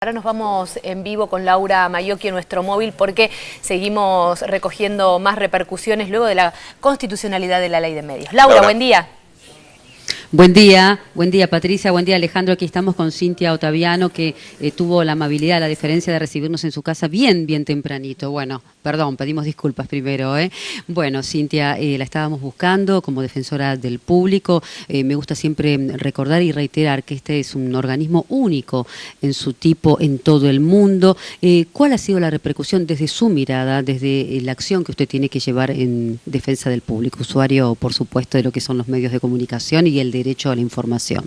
Ahora nos vamos en vivo con Laura Maiocchi en nuestro móvil porque seguimos recogiendo más repercusiones luego de la constitucionalidad de la ley de medios. Laura, buen día. Buen día Patricia, buen día Alejandro. Aquí estamos con Cintia Ottaviano, que tuvo la amabilidad, la deferencia de recibirnos en su casa bien tempranito. Bueno, perdón, pedimos disculpas primero. Bueno, Cintia, la estábamos buscando como defensora del público. Me gusta siempre recordar y reiterar que este es un organismo único en su tipo en todo el mundo. ¿Cuál ha sido la repercusión desde su mirada, desde la acción que usted tiene que llevar en defensa del público, usuario, por supuesto, de lo que son los medios de comunicación y el derecho a la información?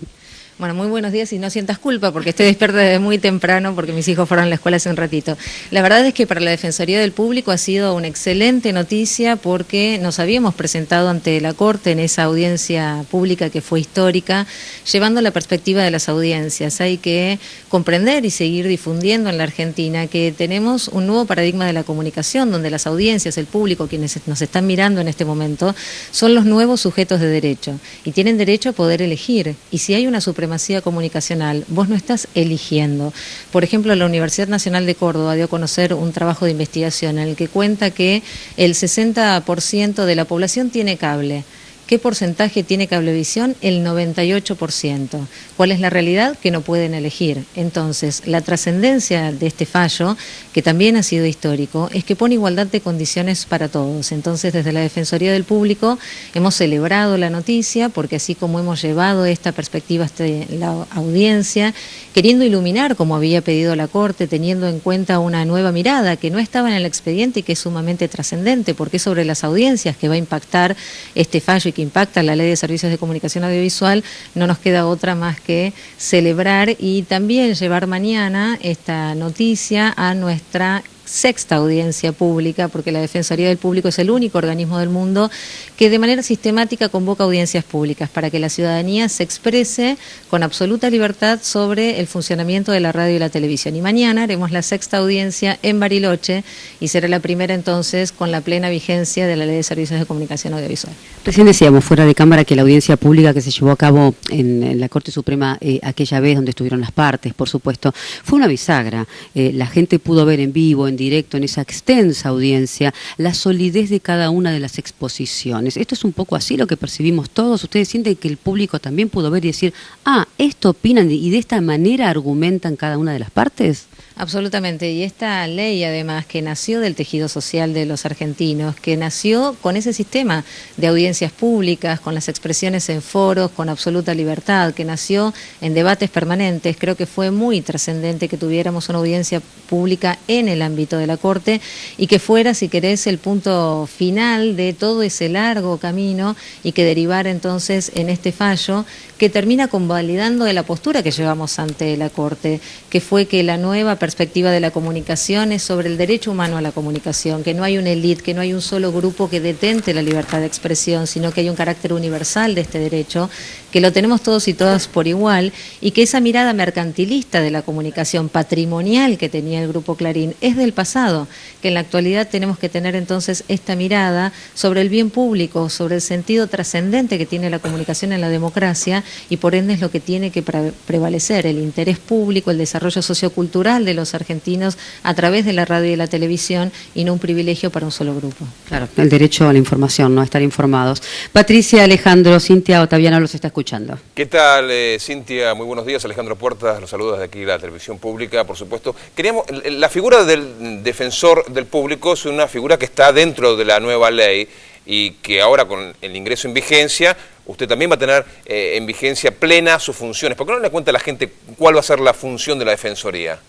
Bueno, muy buenos días y no sientas culpa porque estoy despierta desde muy temprano porque mis hijos fueron a la escuela hace un ratito. La verdad es que para la Defensoría del Público ha sido una excelente noticia porque nos habíamos presentado ante la Corte en esa audiencia pública que fue histórica, llevando la perspectiva de las audiencias. Hay que comprender y seguir difundiendo en la Argentina que tenemos un nuevo paradigma de la comunicación donde las audiencias, el público, quienes nos están mirando en este momento, son los nuevos sujetos de derecho y tienen derecho a poder elegir. Y si hay una supremacía comunicacional, vos no estás eligiendo. Por ejemplo, la Universidad Nacional de Córdoba dio a conocer un trabajo de investigación en el que cuenta que el 60% de la población tiene cable. ¿Qué porcentaje tiene cablevisión? El 98%. ¿Cuál es la realidad? Que no pueden elegir. Entonces, la trascendencia de este fallo, que también ha sido histórico, es que pone igualdad de condiciones para todos. Entonces, desde la Defensoría del Público hemos celebrado la noticia, porque así como hemos llevado esta perspectiva hasta la audiencia, queriendo iluminar, como había pedido la Corte, teniendo en cuenta una nueva mirada que no estaba en el expediente y que es sumamente trascendente, porque es sobre las audiencias que va a impactar este fallo y que impacta la Ley de Servicios de Comunicación Audiovisual, no nos queda otra más que celebrar y también llevar mañana esta noticia a nuestra sexta audiencia pública, porque la Defensoría del Público es el único organismo del mundo que de manera sistemática convoca audiencias públicas para que la ciudadanía se exprese con absoluta libertad sobre el funcionamiento de la radio y la televisión. Y mañana haremos la sexta audiencia en Bariloche y será la primera entonces con la plena vigencia de la Ley de Servicios de Comunicación Audiovisual. Recién decíamos fuera de cámara que la audiencia pública que se llevó a cabo en la Corte Suprema aquella vez, donde estuvieron las partes, por supuesto, fue una bisagra. La gente pudo ver en vivo, en directo, en esa extensa audiencia, la solidez de cada una de las exposiciones. ¿Esto es un poco así lo que percibimos todos? ¿Ustedes sienten que el público también pudo ver y decir, esto opinan y de esta manera argumentan cada una de las partes? Absolutamente, y esta ley además que nació del tejido social de los argentinos, que nació con ese sistema de audiencias públicas, con las expresiones en foros, con absoluta libertad, que nació en debates permanentes, creo que fue muy trascendente que tuviéramos una audiencia pública en el ámbito de la Corte y que fuera, si querés, el punto final de todo ese largo camino y que derivara entonces en este fallo que termina convalidando de la postura que llevamos ante la Corte, que fue que la nueva perspectiva de la comunicación es sobre el derecho humano a la comunicación, que no hay una élite, que no hay un solo grupo que detente la libertad de expresión, sino que hay un carácter universal de este derecho, que lo tenemos todos y todas por igual, y que esa mirada mercantilista de la comunicación patrimonial que tenía el Grupo Clarín es del pasado, que en la actualidad tenemos que tener entonces esta mirada sobre el bien público, sobre el sentido trascendente que tiene la comunicación en la democracia, y por ende es lo que tiene que prevalecer, el interés público, el desarrollo sociocultural de los argentinos a través de la radio y la televisión y no un privilegio para un solo grupo. Claro, el derecho a la información, no a estar informados. Patricia, Alejandro, Cintia Ottaviano los está escuchando. ¿Qué tal, Cintia? Muy buenos días. Alejandro Puertas, los saludos desde aquí la televisión pública, por supuesto. La figura del defensor del público es una figura que está dentro de la nueva ley y que ahora con el ingreso en vigencia, usted también va a tener en vigencia plena sus funciones. ¿Por qué no le cuenta a la gente cuál va a ser la función de la Defensoría?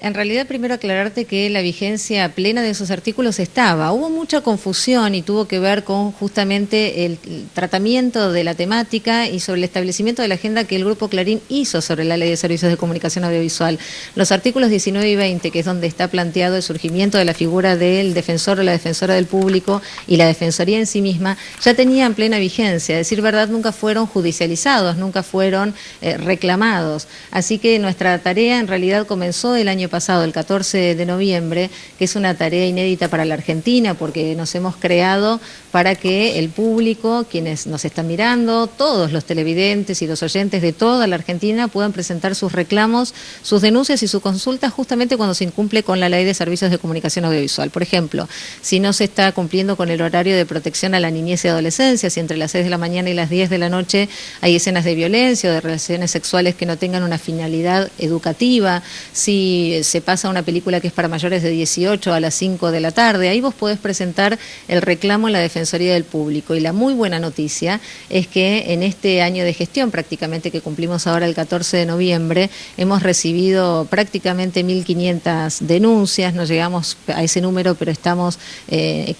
En realidad, primero aclararte que la vigencia plena de esos artículos estaba. Hubo mucha confusión y tuvo que ver con justamente el tratamiento de la temática y sobre el establecimiento de la agenda que el Grupo Clarín hizo sobre la Ley de Servicios de Comunicación Audiovisual. Los artículos 19 y 20, que es donde está planteado el surgimiento de la figura del defensor o la defensora del público y la defensoría en sí misma, ya tenían plena vigencia. A decir verdad, nunca fueron judicializados, nunca fueron reclamados. Así que nuestra tarea en realidad comenzó el año pasado, el 14 de noviembre, que es una tarea inédita para la Argentina, porque nos hemos creado para que el público, quienes nos están mirando, todos los televidentes y los oyentes de toda la Argentina puedan presentar sus reclamos, sus denuncias y sus consultas justamente cuando se incumple con la Ley de Servicios de Comunicación Audiovisual. Por ejemplo, si no se está cumpliendo con el horario de protección a la niñez y adolescencia, si entre las 6 de la mañana y las 10 de la noche hay escenas de violencia o de relaciones sexuales que no tengan una finalidad educativa, si se pasa una película que es para mayores de 18 a las 5 de la tarde, ahí vos podés presentar el reclamo en la Defensoría del Público. Y la muy buena noticia es que en este año de gestión, prácticamente que cumplimos ahora el 14 de noviembre, hemos recibido prácticamente 1.500 denuncias, no llegamos a ese número, pero estamos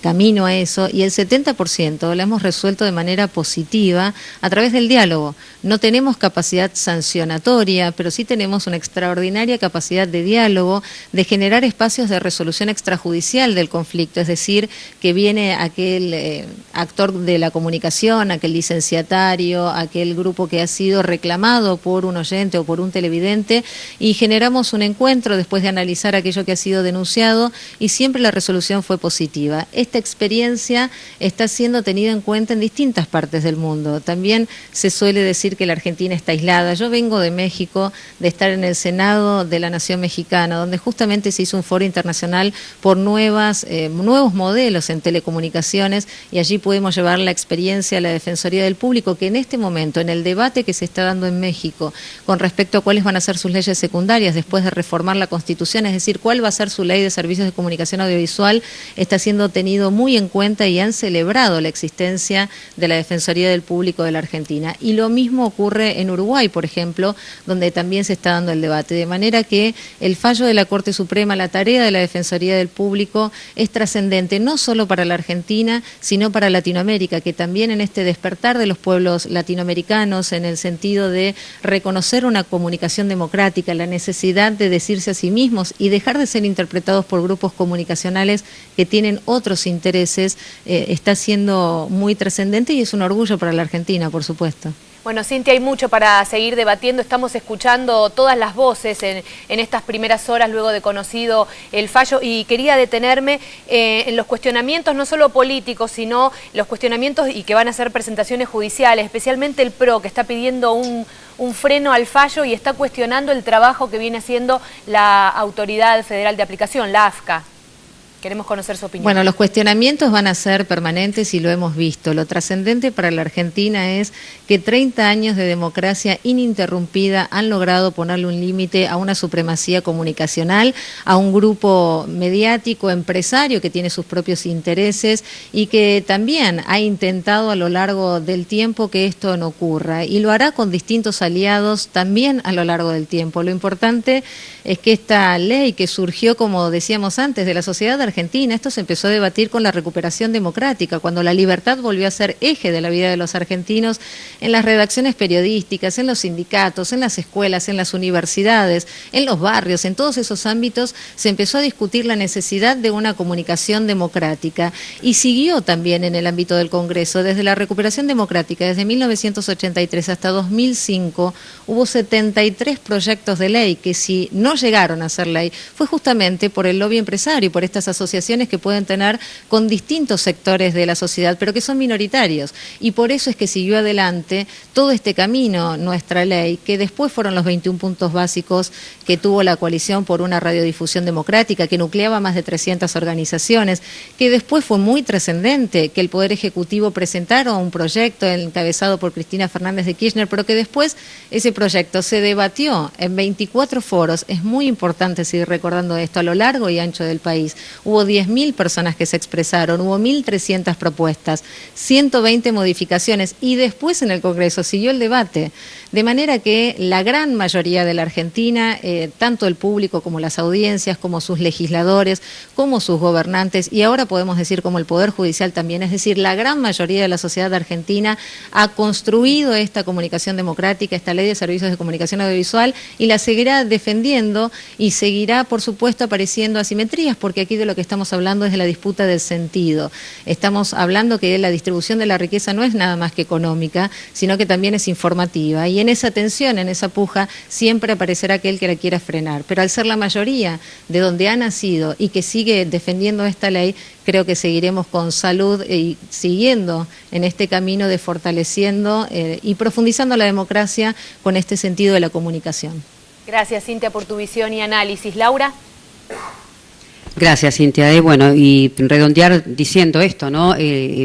camino a eso, y el 70% la hemos resuelto de manera positiva a través del diálogo. No tenemos capacidad sancionatoria, pero sí tenemos una extraordinaria capacidad de diálogo, de generar espacios de resolución extrajudicial del conflicto, es decir, que viene aquel actor de la comunicación, aquel licenciatario, aquel grupo que ha sido reclamado por un oyente o por un televidente, y generamos un encuentro después de analizar aquello que ha sido denunciado, y siempre la resolución fue positiva. Esta experiencia está siendo tenida en cuenta en distintas partes del mundo. También se suele decir que la Argentina está aislada. Yo vengo de México, de estar en el Senado de la Nación Mexicana, donde justamente se hizo un foro internacional por nuevos modelos en telecomunicaciones, y allí pudimos llevar la experiencia a la Defensoría del Público, que en este momento, en el debate que se está dando en México con respecto a cuáles van a ser sus leyes secundarias después de reformar la Constitución, es decir, cuál va a ser su ley de servicios de comunicación audiovisual, está siendo tenido muy en cuenta y han celebrado la existencia de la Defensoría del Público de la Argentina. Y lo mismo ocurre en Uruguay, por ejemplo, donde también se está dando el debate. De manera que el fallo de la Corte Suprema, la tarea de la Defensoría del Público es trascendente no solo para la Argentina, sino para Latinoamérica, que también en este despertar de los pueblos latinoamericanos, en el sentido de reconocer una comunicación democrática, la necesidad de decirse a sí mismos y dejar de ser interpretados por grupos comunicacionales que tienen otros intereses, está siendo muy trascendente, y es un orgullo para la Argentina, por supuesto. Bueno, Cintia, hay mucho para seguir debatiendo. Estamos escuchando todas las voces en estas primeras horas luego de conocido el fallo, y quería detenerme en los cuestionamientos no solo políticos, sino los cuestionamientos y que van a ser presentaciones judiciales, especialmente el PRO, que está pidiendo un freno al fallo y está cuestionando el trabajo que viene haciendo la Autoridad Federal de Aplicación, la AFCA. Queremos conocer su opinión. Bueno, los cuestionamientos van a ser permanentes y lo hemos visto. Lo trascendente para la Argentina es que 30 años de democracia ininterrumpida han logrado ponerle un límite a una supremacía comunicacional, a un grupo mediático, empresario que tiene sus propios intereses y que también ha intentado a lo largo del tiempo que esto no ocurra, y lo hará con distintos aliados también a lo largo del tiempo. Lo importante es que esta ley, que surgió, como decíamos antes, de la sociedad argentina, esto se empezó a debatir con la recuperación democrática, cuando la libertad volvió a ser eje de la vida de los argentinos, en las redacciones periodísticas, en los sindicatos, en las escuelas, en las universidades, en los barrios, en todos esos ámbitos se empezó a discutir la necesidad de una comunicación democrática, y siguió también en el ámbito del Congreso. Desde la recuperación democrática, desde 1983 hasta 2005, hubo 73 proyectos de ley que, si no llegaron a ser ley, fue justamente por el lobby empresario y por estas asociaciones que pueden tener con distintos sectores de la sociedad, pero que son minoritarios. Y por eso es que siguió adelante todo este camino nuestra ley, que después fueron los 21 puntos básicos que tuvo la coalición por una radiodifusión democrática, que nucleaba más de 300 organizaciones, que después fue muy trascendente que el Poder Ejecutivo presentara un proyecto encabezado por Cristina Fernández de Kirchner, pero que después ese proyecto se debatió en 24 foros. Es muy importante seguir recordando esto a lo largo y ancho del país. Hubo 10.000 personas que se expresaron, hubo 1.300 propuestas, 120 modificaciones, y después en el Congreso siguió el debate. De manera que la gran mayoría de la Argentina, tanto el público como las audiencias, como sus legisladores, como sus gobernantes, y ahora podemos decir como el Poder Judicial también, es decir, la gran mayoría de la sociedad argentina ha construido esta comunicación democrática, esta ley de servicios de comunicación audiovisual, y la seguirá defendiendo, y seguirá, por supuesto, apareciendo asimetrías, porque aquí de lo lo que estamos hablando es de la disputa del sentido. Estamos hablando que la distribución de la riqueza no es nada más que económica, sino que también es informativa. Y en esa tensión, en esa puja, siempre aparecerá aquel que la quiera frenar. Pero al ser la mayoría de donde ha nacido y que sigue defendiendo esta ley, creo que seguiremos con salud y siguiendo en este camino de fortaleciendo y profundizando la democracia con este sentido de la comunicación. Gracias, Cintia, por tu visión y análisis. Laura. Gracias, Cintia. Bueno, y redondear diciendo esto, ¿no?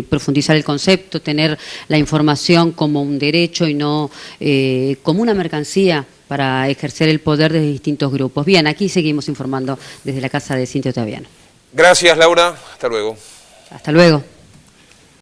Profundizar el concepto, tener la información como un derecho y no como una mercancía para ejercer el poder de distintos grupos. Bien, aquí seguimos informando desde la casa de Cintia Ottaviano. Gracias, Laura. Hasta luego. Hasta luego.